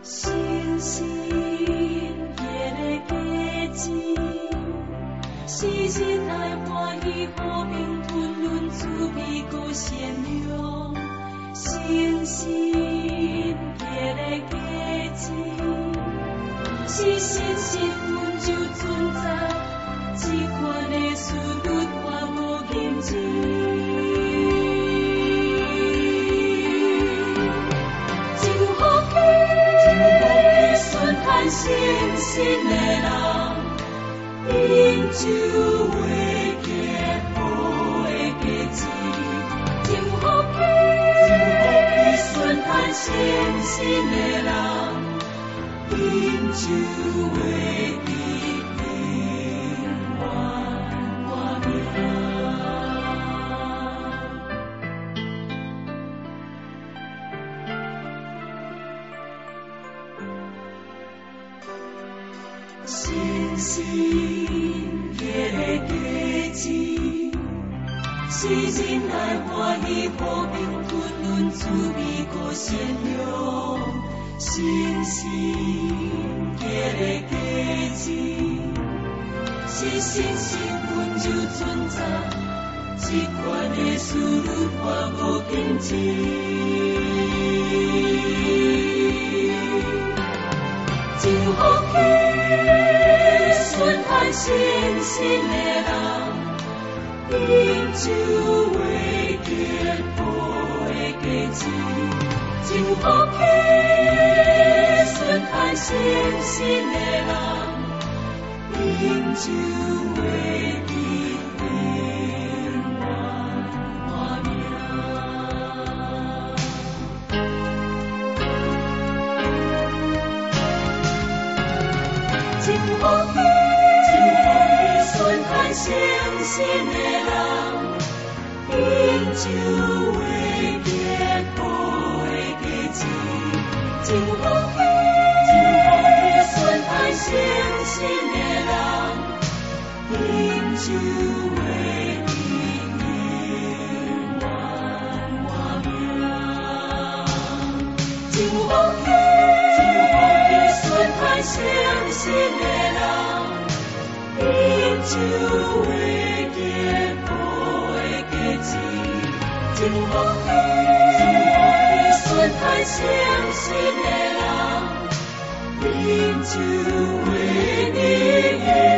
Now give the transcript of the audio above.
星星夜的佳节，是人爱欢喜和平吞润滋味和善良。星星夜的佳节，是神神温柔存在，这款的事律化无限制。信心的人，因就会结好的果子。祝福你顺探信心的人，因就会得平安活命。星星夜的佳节，是人爱欢喜和平吞润滋味和善良。星星夜的佳节，是神神温柔存在，这款的事律化无限制。祝福顺探信心的人，因就会结好的果子。祝福顺探信心的人，因就会得平安活命。祝福顺探信心的人，因就会结好的果子。祝福顺探信心的人，因就会得平安活命。祝福顺探信心的人，因就会结好的果子。祝福顺探信心的人，因就会得平安。